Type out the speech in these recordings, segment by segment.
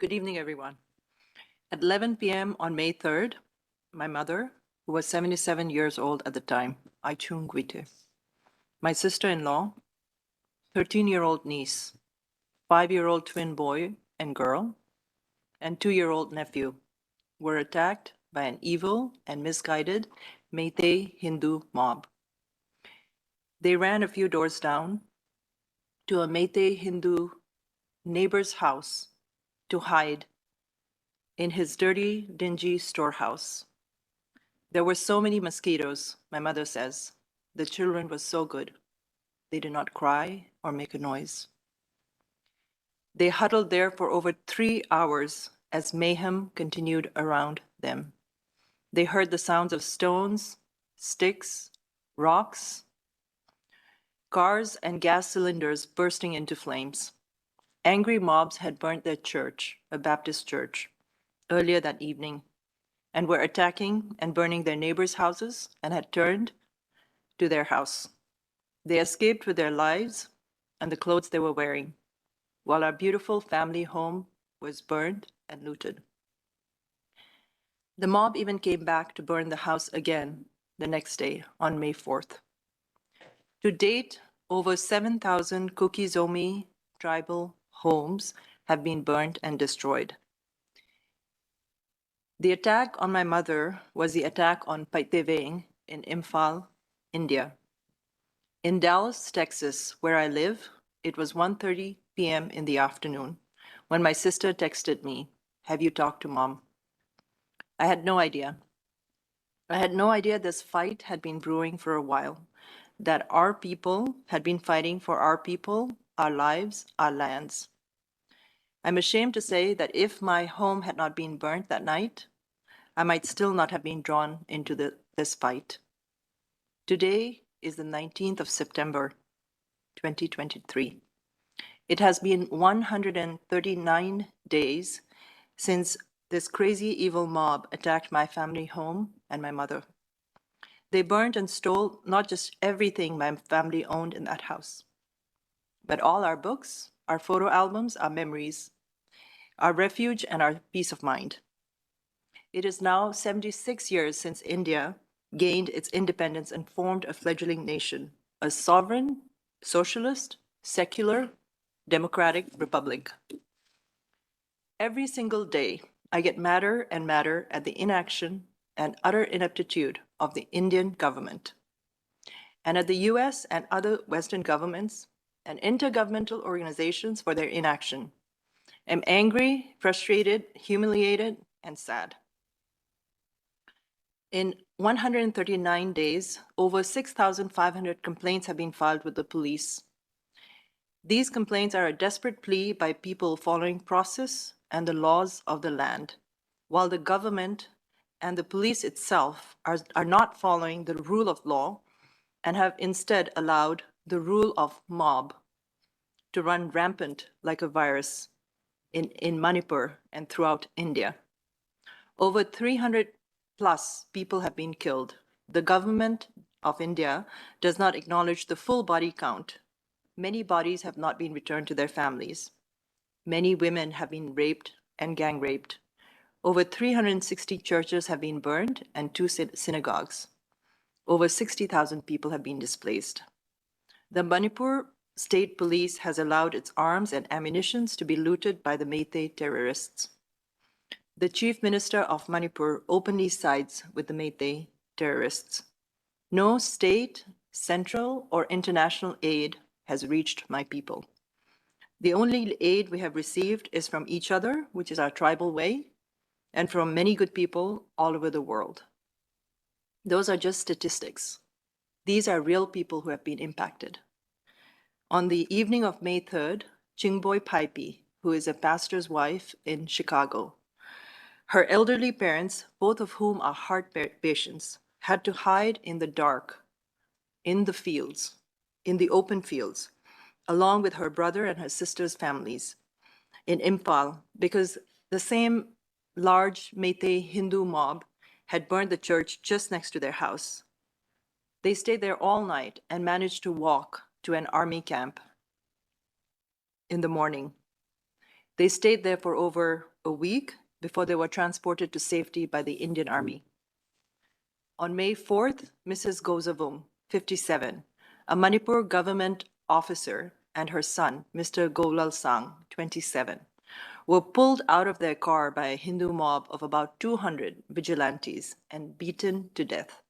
Good evening, everyone. At 11 p.m. on May 3rd, my mother, who was 77 years old at the time, Aichung Guite, my sister-in-law, 13-year-old niece, 5-year-old twin boy and girl, and 2-year-old nephew were attacked by an evil and misguided MEITEI Hindu mob. They ran a few doors down to a MEITEI Hindu neighbor's house to hide in his dirty, dingy storehouse. There were so many mosquitoes, my mother says. The children were so good. They did not cry or make a noise. They huddled there for over 3 hours as mayhem continued around them. They heard the sounds of stones, sticks, rocks, cars and gas cylinders bursting into flames. Angry mobs had burnt their church, a Baptist church, earlier that evening, and were attacking and burning their neighbors' houses and had turned to their house. They escaped with their lives and the clothes they were wearing, while our beautiful family home was burned and looted. The mob even came back to burn the house again the next day on May 4th. To date, over 7,000 Kuki-Zomi tribal homes have been burned and destroyed. The attack on my mother was the attack on Paite in Imphal, India. In Dallas, Texas, where I live, it was 1:30 p.m. in the afternoon when my sister texted me, "Have you talked to Mom?" I had no idea. I had no idea this fight had been brewing for a while, that our people had been fighting for our people, our lives, our lands. I'm ashamed to say that if my home had not been burnt that night, I might still not have been drawn into this fight. Today is the 19th of September, 2023. It has been 139 days since this crazy evil mob attacked my family home and my mother. They burned and stole not just everything my family owned in that house, but all our books, our photo albums, our memories, our refuge, and our peace of mind. It is now 76 years since India gained its independence and formed a fledgling nation, a sovereign, socialist, secular, democratic republic. Every single day, I get madder and madder at the inaction and utter ineptitude of the Indian government, and at the US and other Western governments and intergovernmental organizations for their inaction. I'm angry, frustrated, humiliated, and sad. In 139 days, over 6,500 complaints have been filed with the police. These complaints are a desperate plea by people following process and the laws of the land, while the government and the police itself are not following the rule of law and have instead allowed the rule of mob to run rampant like a virus in Manipur and throughout India. Over 300 plus people have been killed. The government of India does not acknowledge the full body count. Many bodies have not been returned to their families. Many women have been raped and gang raped. Over 360 churches have been burned and 2 synagogues. Over 60,000 people have been displaced. The Manipur State Police has allowed its arms and ammunition to be looted by the MEITEI terrorists. The Chief Minister of Manipur openly sides with the MEITEI terrorists. No state, central, or international aid has reached my people. The only aid we have received is from each other, which is our tribal way, and from many good people all over the world. Those are just statistics. These are real people who have been impacted. On the evening of May 3rd, Chingboy Paite, who is a pastor's wife in Chicago, her elderly parents, both of whom are heart patients, had to hide in the dark, in the fields, in the open fields, along with her brother and her sister's families in Imphal, because the same large MEITEI Hindu mob had burned the church just next to their house. They stayed there all night and managed to walk to an army camp in the morning. They stayed there for over a week before they were transported to safety by the Indian Army. On May 4th, Mrs. Gozavung, 57, a Manipur government officer, and her son, Mr. Golal Sang, 27, were pulled out of their car by a Hindu mob of about 200 vigilantes and beaten to death.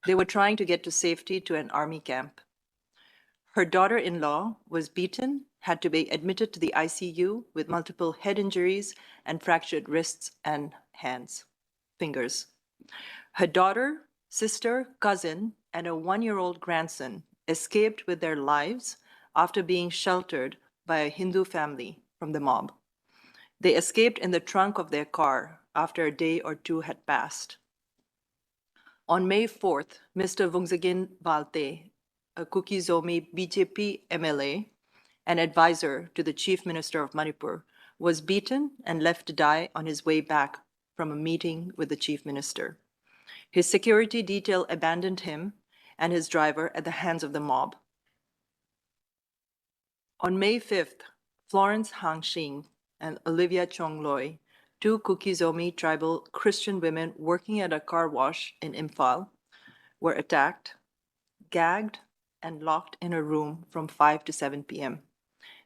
They were trying to get to safety to an army camp. Her daughter-in-law was beaten, had to be admitted to the ICU with multiple head injuries and fractured wrists and fingers. Her daughter, sister, cousin, and a 1-year-old grandson escaped with their lives after being sheltered by a Hindu family from the mob. They escaped in the trunk of their car after a day or two had passed. On May 4th, Mr. Vungsagin Valte, a Kuki-Zomi BJP MLA and advisor to the Chief Minister of Manipur, was beaten and left to die on his way back from a meeting with the Chief Minister. His security detail abandoned him and his driver at the hands of the mob. On May 5th, Florence Hangxing and Olivia Chongloy, two Kuki-Zomi tribal Christian women working at a car wash in Imphal, were attacked, gagged, and locked in a room from 5 to 7 p.m.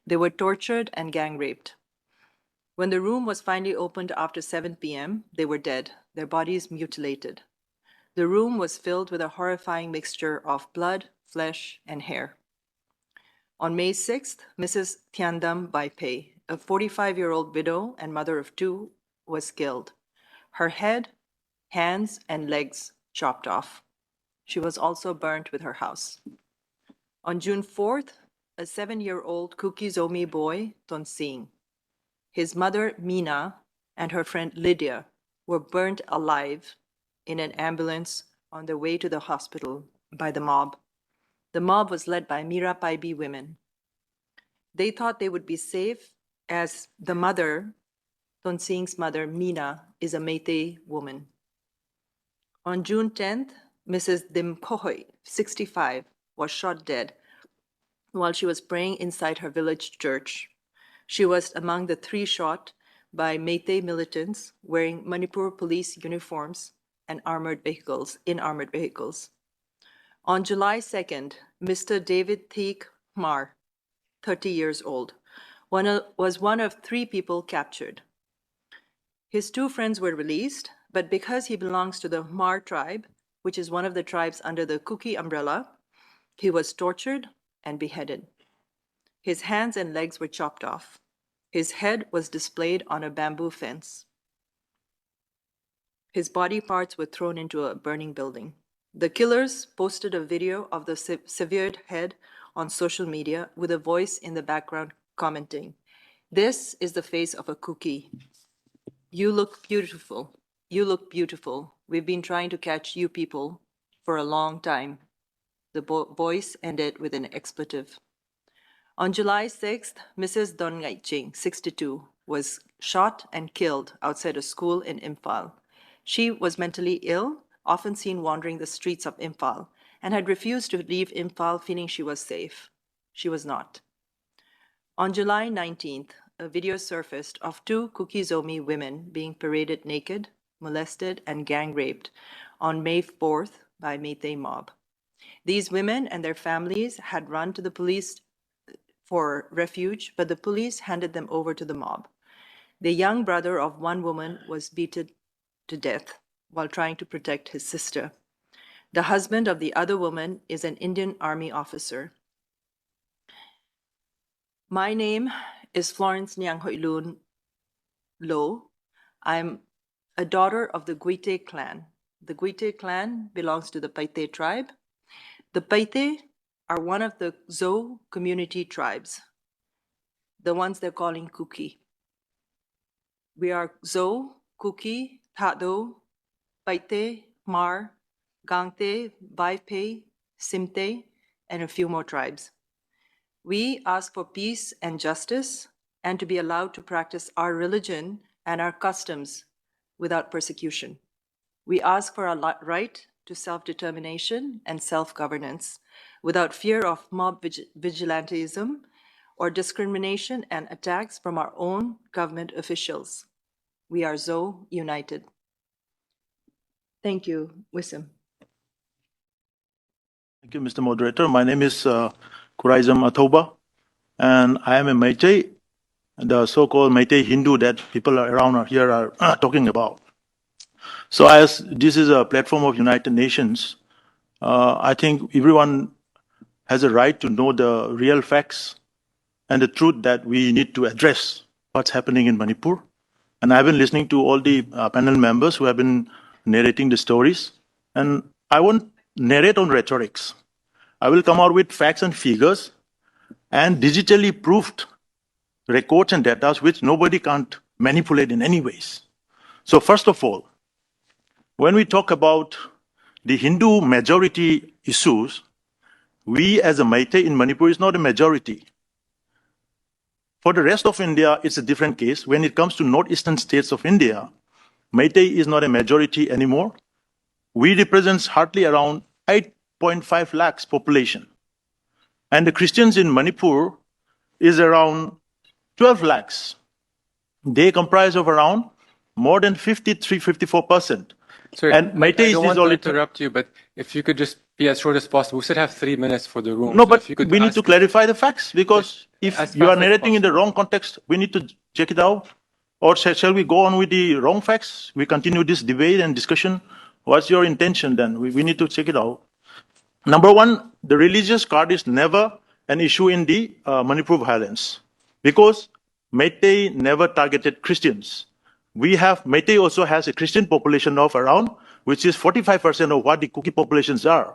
They were tortured and gang raped. When the room was finally opened after 7 p.m., they were dead, their bodies mutilated. The room was filled with a horrifying mixture of blood, flesh, and hair. On May 6th, Mrs. Tiandam Vaiphei, a 45-year-old widow and mother of two, was killed. Her head, hands, and legs chopped off. She was also burnt with her house. On June 4th, a 7-year-old Kuki-Zomi boy, Tonsing, his mother, Mina, and her friend Lydia were burnt alive in an ambulance on their way to the hospital by the mob. The mob was led by Mira Paibi women. They thought they would be safe as the mother, Tonsing's mother, Mina, is a MEITEI woman. On June 10th, Mrs. Dimkohoi, 65, was shot dead while she was praying inside her village church. She was among the 3 shot by MEITEI militants wearing Manipur police uniforms and armored vehicles. On July 2nd, Mr. David Thiek Hmar, 30 years old, was one of 3 people captured. His 2 friends were released, but because he belongs to the Hmar tribe, which is one of the tribes under the Kuki umbrella, he was tortured and beheaded. His hands and legs were chopped off. His head was displayed on a bamboo fence. His body parts were thrown into a burning building. The killers posted a video of the severed head on social media with a voice in the background commenting, "This is the face of a Kuki. You look beautiful. You look beautiful. We've been trying to catch you people for a long time." The voice ended with an expletive. On July 6th, Mrs. Don Ngaiching, 62, was shot and killed outside a school in Imphal. She was mentally ill, often seen wandering the streets of Imphal, and had refused to leave Imphal feeling she was safe. She was not. On July 19th, a video surfaced of 2 Kuki-Zomi women being paraded naked, molested, and gang raped on May 4th by MEITEI mob. These women and their families had run to the police for refuge, but the police handed them over to the mob. The young brother of one woman was beaten to death while trying to protect his sister. The husband of the other woman is an Indian Army officer. My name is Florence Nyanghoilun Lo. I'm a daughter of the Guite clan. The Guite clan belongs to the Paite tribe. The Paite are one of the Zo community tribes, the ones they're calling Kuki. We are Zo, Kuki, Thadou, Paite, Hmar, Gangte, Vaiphei, Simte, and a few more tribes. We ask for peace and justice and to be allowed to practice our religion and our customs without persecution. We ask for our right to self-determination and self-governance without fear of mob vigilantism or discrimination and attacks from our own government officials. we are Zo united. Thank you, Wissam. Thank you, Mr. Moderator. My name is Kuki-Zomi Atoba, and I am a MEITEI, the so-called MEITEI Hindu that people around here are talking about. So as this is a platform of United Nations, I think everyone has a right to know the real facts and the truth that we need to address what's happening in Manipur. And I've been listening to all the panel members who have been narrating the stories. And I won't narrate on rhetorics. I will come out with facts and figures and digitally proved records and data which nobody can't manipulate in any ways. So first of all, when we talk about the Hindu majority issues, we as a MEITEI in Manipur is not a majority. For the rest of India, it's a different case. When it comes to northeastern states of India, MEITEI is not a majority anymore. We represent hardly around 8.5 lakhs population. And the Christians in Manipur is around 12 lakhs. They comprise of around more than 53-54%. Sorry, and MEITEI I don't want is to interrupt you, but if you could just be as short as possible. We still have 3 minutes for the room. No, so but if you could we need to clarify the facts, because if you are narrating in the wrong context, we need to check it out. Or shall we go on with the wrong facts? We continue this debate and discussion. What's your intention then? We need to check it out. Number one, the religious card is never an issue in the Manipur violence, because MEITEI never targeted Christians. MEITEI also has a Christian population of around, which is 45% of what the Kuki populations are.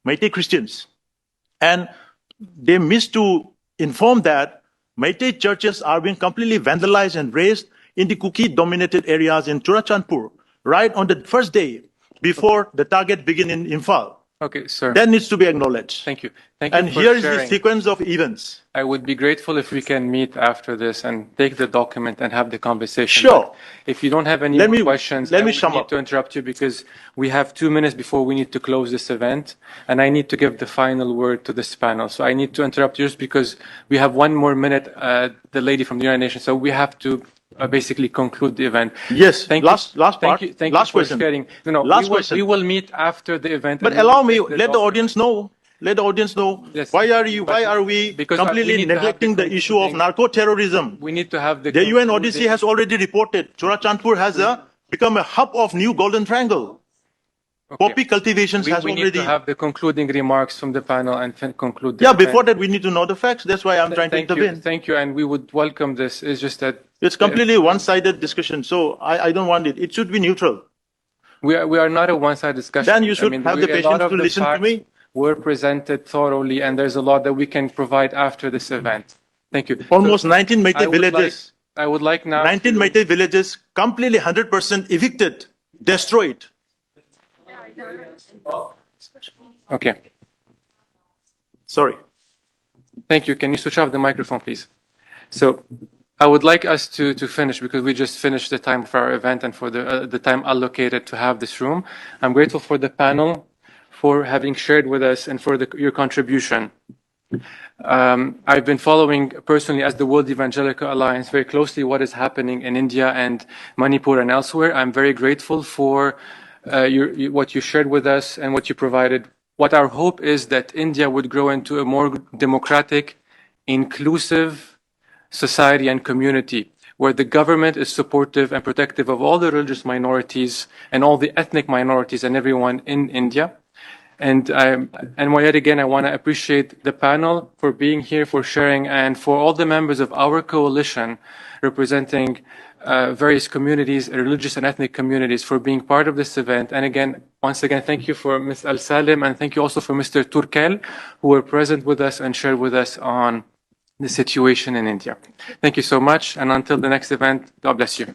MEITEI Christians. And they missed to inform that MEITEI churches are being completely vandalized and razed in the Kuki-dominated areas in Churachandpur, right on the first day before the target begin in Imphal. Okay, sir. That needs to be acknowledged. Thank you. Thank you And for here is sharing. the sequence of events. I would be grateful if we can meet after this and take the document and have the conversation. Sure. But if you don't have any more questions, I would need to interrupt you because we have 2 minutes before we need to close this event, and I need to give the final word to this panel. So I need to interrupt you just because we have 1 more minute, the lady from the United Nations, so we have to basically conclude the event. Yes, thank last part. Thank you for question. sharing. No, last question. We will meet after the event. But allow me, let the audience know. Let the audience know, Yes, why are we completely neglecting the issue of narco-terrorism? We need to have the UN Odyssey has already reported Churachandpur has become a hub of new Golden Triangle. Okay. Poppy cultivations has already... We need to have the concluding remarks from the panel and conclude the Yeah, event. before that we need to know the facts. That's why I'm trying to intervene. Thank you, and we would welcome this. It's just that... It's completely one-sided discussion, so I don't want it. It should be neutral. We are not a one-sided discussion. Then you should have the patience to listen to me. Were presented thoroughly, and there's a lot that we can provide after this event. Thank you. Almost 19 MEITEI villages. I would like now 19 MEITEI villages completely 100% evicted, destroyed. Okay. Sorry. Thank you. Can you switch off the microphone, please? So I would like us to finish, because we just finished the time for our event and for the time allocated to have this room. I'm grateful for the panel for having shared with us and for your contribution. I've been following personally, as the World Evangelical Alliance, very closely what is happening in India and Manipur and elsewhere. I'm very grateful for what you shared with us and what you provided. What our hope is that India would grow into a more democratic, inclusive society and community, where the government is supportive and protective of all the religious minorities and all the ethnic minorities and everyone in India. And yet again, I want to appreciate the panel for being here, for sharing, and for all the members of our coalition representing various communities, religious and ethnic communities, for being part of this event. And again, once again, thank you for Ms. Al-Salim, and thank you also for Mr. Turkel, who were present with us and shared with us on the situation in India. Thank you so much, and until the next event, God bless you.